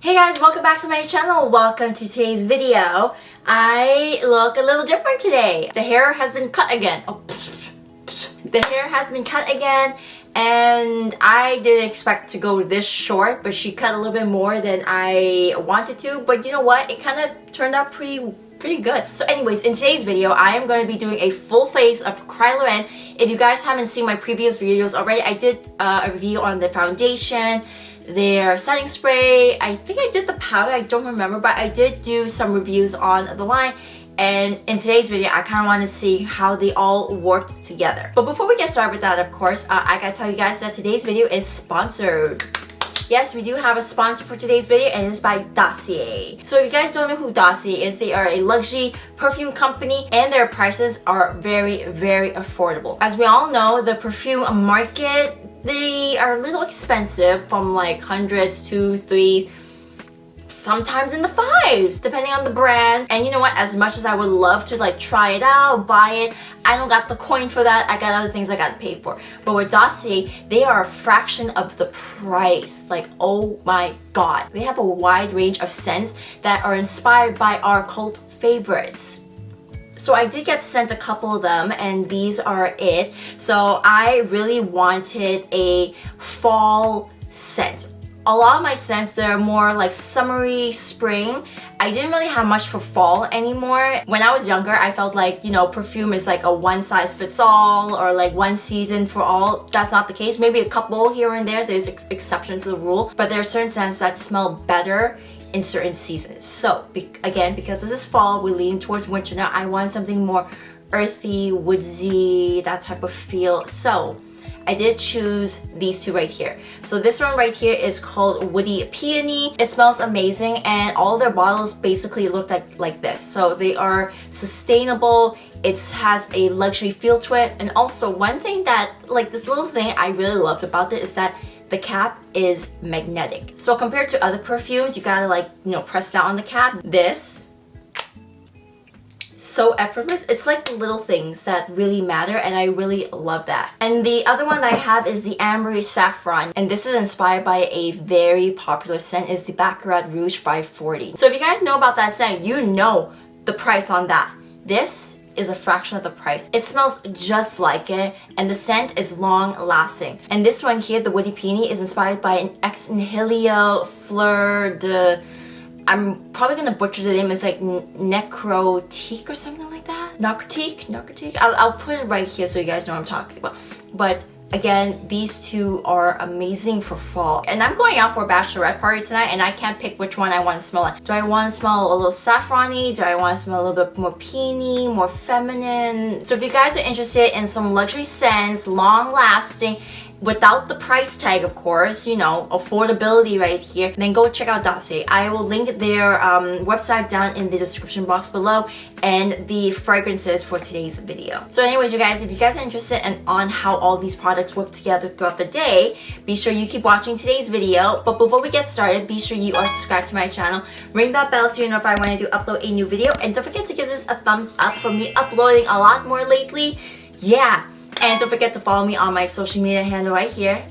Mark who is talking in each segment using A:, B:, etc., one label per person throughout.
A: Hey guys, welcome back to my channel. Welcome to today's video. I look a little different today. The hair has been cut again. The hair has been cut again, and I didn't expect to go this short, but she cut a little bit more than I wanted to. But you know what? It kind of turned out pretty good. So anyways, in today's video, I am going to be doing a full face of Kryolan. If you guys haven't seen my previous videos already, I did a review on the foundation, their setting spray. I think I did the powder, I don't remember, but I did do some reviews on the line. And in today's video, I kind of want to see how they all worked together. But before we get started with that, of course, I gotta tell you guys that today's video is sponsored. Yes, we do have a sponsor for today's video, and it's by Dossier. So if you guys don't know who Dossier is, they are a luxury perfume company, and their prices are very, very affordable. As we all know, the perfume market, they are a little expensive, from like hundreds to three, sometimes in the fives, depending on the brand. And you know what, as much as I would love to like try it out, buy it, I don't got the coin for that. I got other things I gotta pay for. But with Dossier, they are a fraction of the price. Like, oh my god, they have a wide range of scents that are inspired by our cult favorites. So I did get sent a couple of them, and these are it. So I really wanted a fall scent. A lot of my scents, they're more like summery, spring. I didn't really have much for fall anymore. When I was younger, I felt like, you know, perfume is like a one size fits all, or like one season for all. That's not the case. Maybe a couple here and there, there's exception to the rule. But there are certain scents that smell better in certain seasons. So again, because this is fall, we're leaning towards winter now, I want something more earthy, woodsy, that type of feel. So I did choose these two right here. So this one right here is called Woody Peony. It smells amazing, and all their bottles basically look like this. So they are sustainable. It has a luxury feel to it. And also one thing that, like this little thing I really loved about it, is that the cap is magnetic. So compared to other perfumes, you gotta like, you know, press down on the cap. This, so effortless. It's like the little things that really matter, and I really love that. And the other one that I have is the AMBERY Saffron, and this is inspired by a very popular scent, is the Baccarat Rouge 540. So if you guys know about that scent, you know the price on that. This is a fraction of the price. It smells just like it, and the scent is long lasting. And this one here, the Woody Peony, is inspired by an Nihilo, Fleur, I'm probably gonna butcher the name. It's like Narcotique or something like that. Narcotique. I'll put it right here so you guys know what I'm talking about. But again, these two are amazing for fall. And I'm going out for a bachelorette party tonight, and I can't pick which one I want to smell like. Do I want to smell a little saffron-y? Do I want to smell a little bit more peony, more feminine? So if you guys are interested in some luxury scents, long-lasting, without the price tag, of course, you know, affordability right here, then go check out Dossier. I will link their website down in the description box below, and the fragrances for today's video. So anyways, you guys, if you guys are interested on how all these products work together throughout the day, be sure you keep watching today's video. But before we get started, be sure you are subscribed to my channel, ring that bell so you know if I when I do upload a new video, and don't forget to give this a thumbs up for me uploading a lot more lately. Yeah. And don't forget to follow me on my social media handle right here.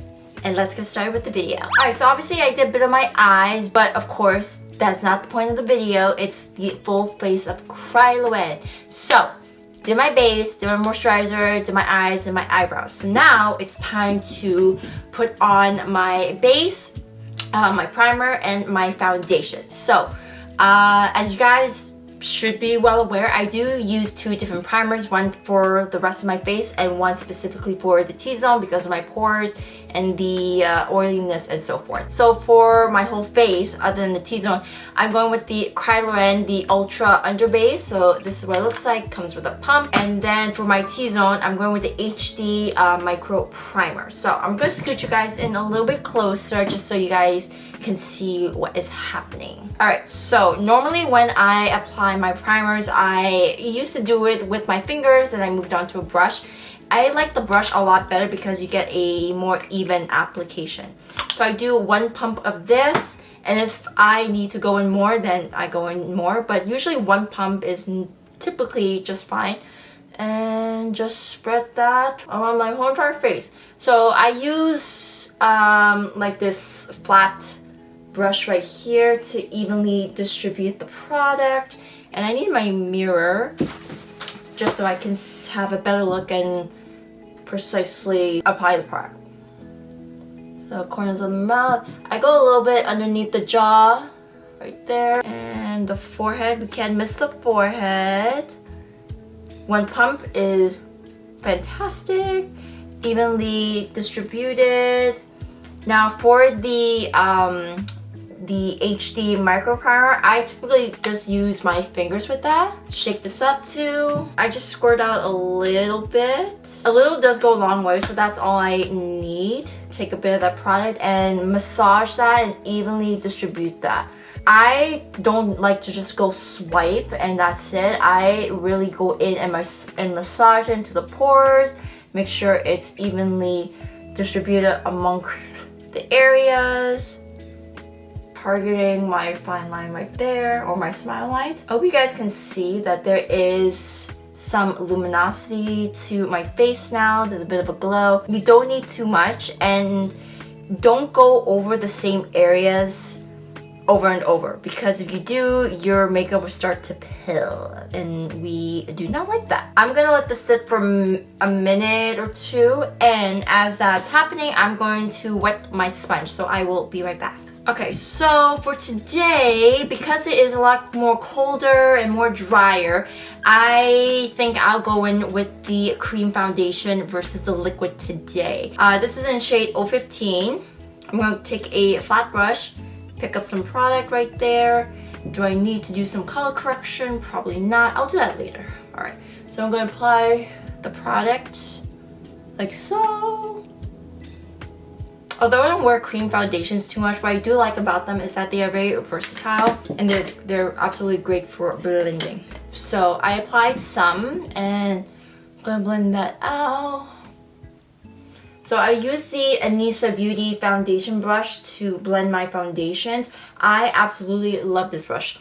A: And let's get started with the video. Alright, so obviously I did a bit of my eyes, but of course, that's not the point of the video. It's the full face of Kryolan. So, did my base, did my moisturizer, did my eyes, and my eyebrows. So now, it's time to put on my base, my primer, and my foundation. So, as you guys should be well aware, I do use two different primers, one for the rest of my face and one specifically for the T-zone because of my pores and the oiliness and so forth. So for my whole face, other than the T-zone, I'm going with the Kryolan, the Ultra Under Base. So this is what it looks like, comes with a pump. And then for my T-zone, I'm going with the HD Micro Primer. So I'm going to scoot you guys in a little bit closer just so you guys can see what is happening. Alright, so normally when I apply my primers, I used to do it with my fingers, and I moved on to a brush. I like the brush a lot better because you get a more even application. So I do one pump of this, and if I need to go in more, then I go in more, but usually one pump is typically just fine. And just spread that around my whole entire face. So I use like this flat brush right here to evenly distribute the product. And I need my mirror just so I can have a better look and precisely apply the product. So corners of the mouth. I go a little bit underneath the jaw, right there. And the forehead, we can't miss the forehead. One pump is fantastic, evenly distributed. Now for the HD micro primer, I typically just use my fingers with that. Shake this up too. I just squirt out a little bit. A little does go a long way, so that's all I need. Take a bit of that product and massage that and evenly distribute that. I don't like to just go swipe and that's it. I really go in and massage into the pores, make sure it's evenly distributed among the areas. Targeting my fine line right there, or my smile lines. I hope you guys can see that there is some luminosity to my face now. There's a bit of a glow. You don't need too much, and don't go over the same areas over and over, because if you do, your makeup will start to pill, and we do not like that. I'm gonna let this sit for a minute or two, and as that's happening, I'm going to wet my sponge, so I will be right back. Okay, so for today, because it is a lot more colder and more drier, I think I'll go in with the cream foundation versus the liquid today. This is in shade 015. I'm going to take a flat brush, pick up some product right there. Do I need to do some color correction? Probably not. I'll do that later. Alright, so I'm going to apply the product like so. Although I don't wear cream foundations too much, what I do like about them is that they are very versatile and they're absolutely great for blending. So I applied some and I'm gonna blend that out. So I use the Anisa Beauty foundation brush to blend my foundations. I absolutely love this brush.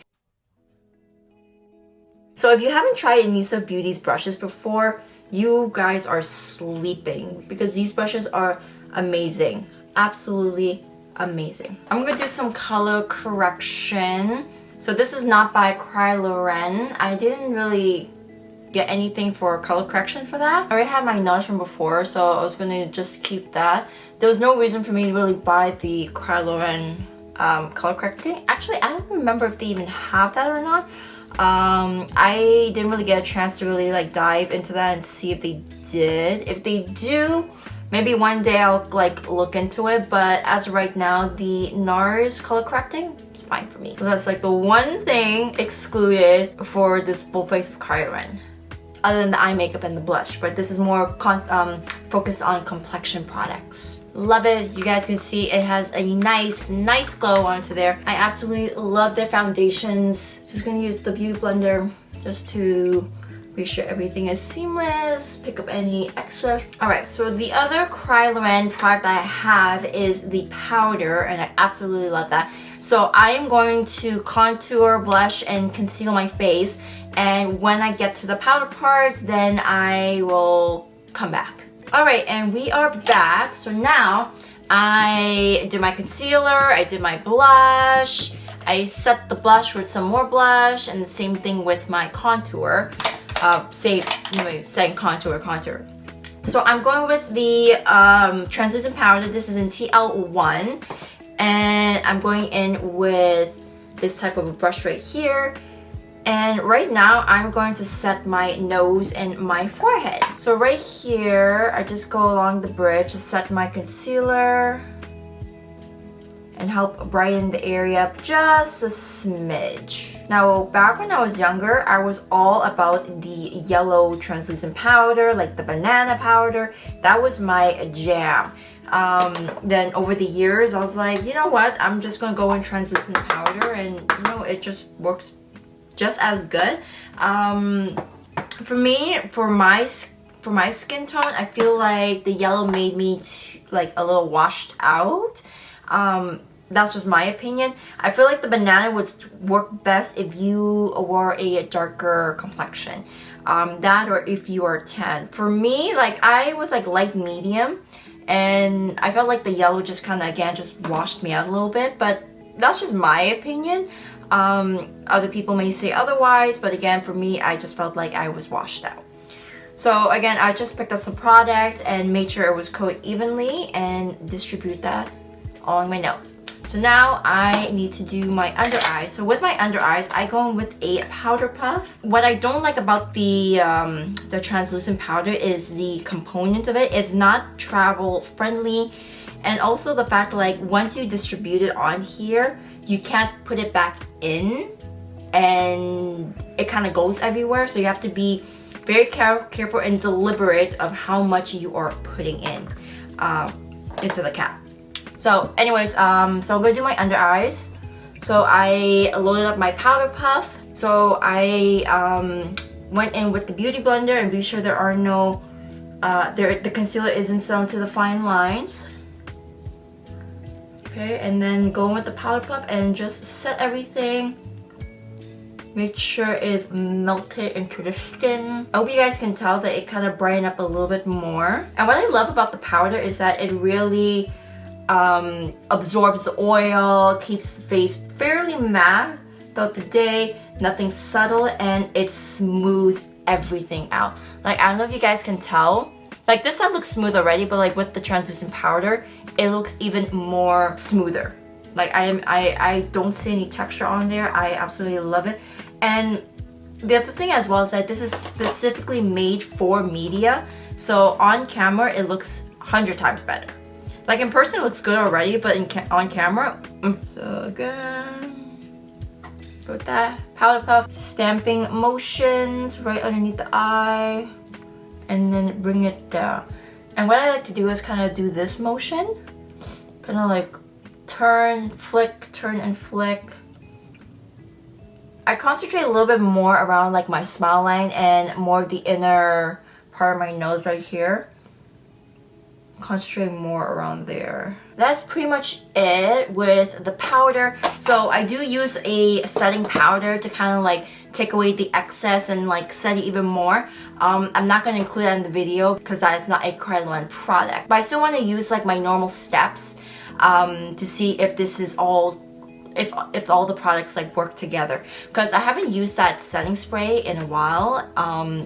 A: So if you haven't tried Anisa Beauty's brushes before, you guys are sleeping, because these brushes are amazing. Absolutely amazing. I'm gonna do some color correction. So this is not by Kryolan. I didn't really get anything for color correction for that. I already had my knowledge from before, so I was gonna just keep that. There was no reason for me to really buy the Kryolan color correcting. Actually, I don't remember if they even have that or not. I didn't really get a chance to really like dive into that and see if they did. If they do, maybe one day I'll like look into it, but as of right now, the NARS color correcting is fine for me. So that's like the one thing excluded for this full face of Kryolan, other than the eye makeup and the blush, but this is more focused on complexion products. Love it. You guys can see it has a nice glow onto there. I absolutely love their foundations. Just gonna use the Beauty Blender just to make sure everything is seamless, pick up any extra. Alright, so the other Kryolan product that I have is the powder, and I absolutely love that. So I am going to contour, blush, and conceal my face, and when I get to the powder part, then I will come back. Alright, and we are back. So now I did my concealer, I did my blush, I set the blush with some more blush, and the same thing with my contour. Saying contour. So I'm going with the translucent powder. This is in TL1, and I'm going in with this type of a brush right here. And right now I'm going to set my nose and my forehead. So right here, I just go along the bridge to set my concealer and help brighten the area up just a smidge. Now, back when I was younger, I was all about the yellow translucent powder, like the banana powder. That was my jam. Then over the years, I was like, you know what? I'm just gonna go in translucent powder, and you know, it just works just as good. For me, for my skin tone, I feel like the yellow made me like a little washed out. That's just my opinion. I feel like the banana would work best if you wore a darker complexion. That, or if you are tan. For me, like I was like light medium, and I felt like the yellow just kind of again just washed me out a little bit. But that's just my opinion. Other people may say otherwise, but again, for me, I just felt like I was washed out. So again, I just picked up some product and made sure it was coated evenly and distribute that on my nose. So now I need to do my under eyes. So with my under eyes, I go in with a powder puff. What I don't like about the translucent powder is the component of it is not travel friendly, and also the fact that like once you distribute it on here, you can't put it back in, and it kind of goes everywhere. So you have to be very careful and deliberate of how much you are putting in into the cap. So anyways, so I'm gonna do my under eyes. So I loaded up my powder puff. So I went in with the beauty blender and be sure there are no, the concealer isn't sewn to the fine lines. Okay, and then go in with the powder puff and just set everything. Make sure it's melted into the skin. I hope you guys can tell that it kind of brightened up a little bit more. And what I love about the powder is that it really absorbs the oil, keeps the face fairly matte throughout the day, nothing subtle, and it smooths everything out. Like, I don't know if you guys can tell, like this side looks smooth already, but like with the translucent powder, it looks even more smoother. Like I don't see any texture on there. I absolutely love it. And the other thing as well is that this is specifically made for media, so on camera it looks 100 times better. Like in person it looks good already, but on camera, So again, with that powder puff, stamping motions right underneath the eye, and then bring it down. And what I like to do is kind of do this motion, kind of like turn, flick, turn and flick. I concentrate a little bit more around like my smile line and more of the inner part of my nose right here. Concentrate more around there. That's pretty much it with the powder. So I do use a setting powder to kind of like take away the excess and like set it even more. I'm not going to include that in the video because that is not a Kryolan product, but I still want to use like my normal steps to see if this is all, if all the products like work together, because I haven't used that setting spray in a while,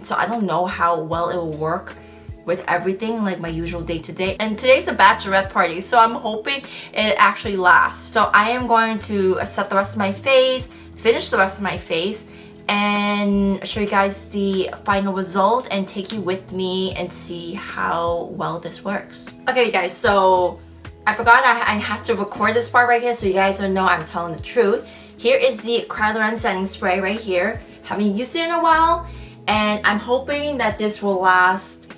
A: so I don't know how well it will work with everything like my usual day-to-day. And today's a bachelorette party, so I'm hoping it actually lasts. So I am going to set the rest of my face, finish the rest of my face, and show you guys the final result and take you with me and see how well this works. Okay, you guys, so I forgot I had to record this part right here so you guys don't know I'm telling the truth. Here is the Kryolan setting spray right here. Haven't used it in a while, and I'm hoping that this will last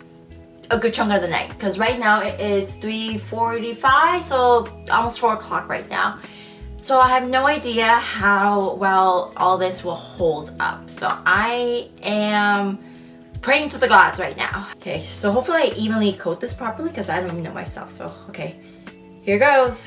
A: a good chunk of the night, because right now it is 3:45, so almost 4 o'clock right now. So I have no idea how well all this will hold up. So I am praying to the gods right now. Okay, so hopefully I evenly coat this properly because I don't even know myself. So, okay, here goes.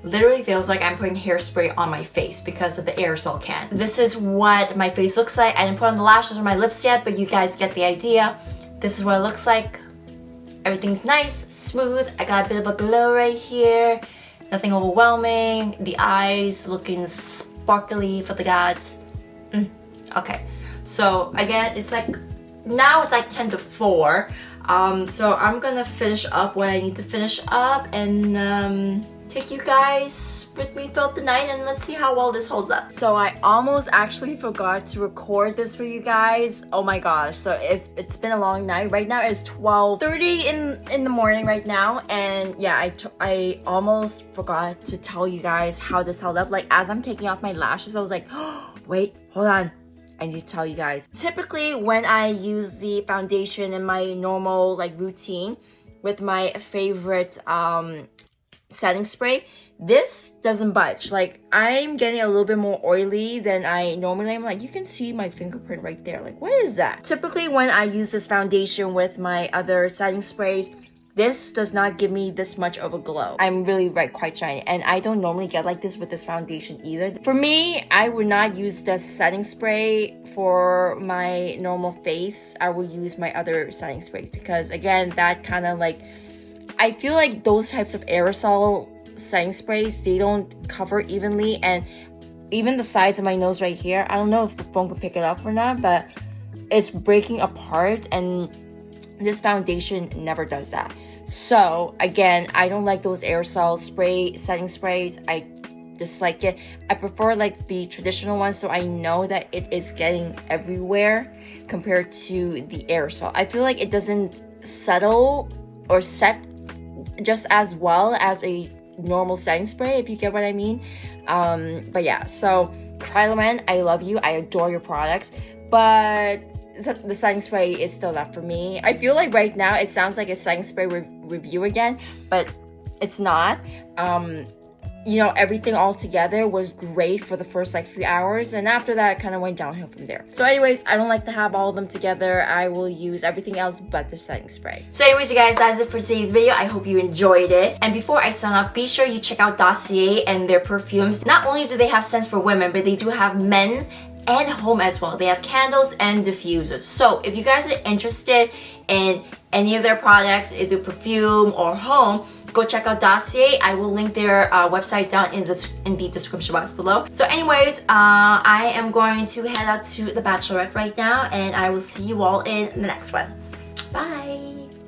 A: Literally feels like I'm putting hairspray on my face because of the aerosol can. This is what my face looks like. I didn't put on the lashes or my lips yet, but you guys get the idea. This is what it looks like. Everything's nice, smooth. I got a bit of a glow right here. Nothing overwhelming. The eyes looking sparkly for the gods. Okay, so again, it's like, now it's like 10 to 4. So I'm gonna finish up what I need to finish up and take you guys with me throughout the night, and let's see how well this holds up. So I almost actually forgot to record this for you guys. Oh my gosh, so it's been a long night. Right now it's 12:30 in the morning right now, and yeah, I almost forgot to tell you guys how this held up. Like as I'm taking off my lashes, I was like, oh, wait, hold on, I need to tell you guys. Typically when I use the foundation in my normal like routine with my favorite setting spray, this doesn't budge. Like I'm getting a little bit more oily than I normally am. Like you can see my fingerprint right there. Like what is that? Typically when I use this foundation with my other setting sprays, this does not give me this much of a glow. I'm really quite shiny, and I don't normally get like this with this foundation either. For me, I would not use the setting spray for my normal face. I will use my other setting sprays because again, that kind of like, I feel like those types of aerosol setting sprays, they don't cover evenly, and even the size of my nose right here, I don't know if the phone can pick it up or not, but it's breaking apart, and this foundation never does that. So again, I don't like those aerosol spray setting sprays. I dislike it. I prefer like the traditional ones, so I know that it is getting everywhere compared to the aerosol. I feel like it doesn't settle or set just as well as a normal setting spray, if you get what I mean. But yeah, so Kryolan, I love you. I adore your products, but the setting spray is still not for me. I feel like right now it sounds like a setting spray review again, but it's not. You know, everything all together was great for the first like few hours, and after that it kind of went downhill from there. So anyways, I don't like to have all of them together. I will use everything else but the setting spray. So anyways, you guys, that's it for today's video. I hope you enjoyed it, and before I sign off, be sure you check out Dossier and their perfumes. Not only do they have scents for women, but they do have men's and home as well. They have candles and diffusers. So if you guys are interested in any of their products, either perfume or home, go check out Dossier. I will link their website down in the description box below. So anyways, I am going to head out to the Bachelorette right now, and I will see you all in the next one. Bye!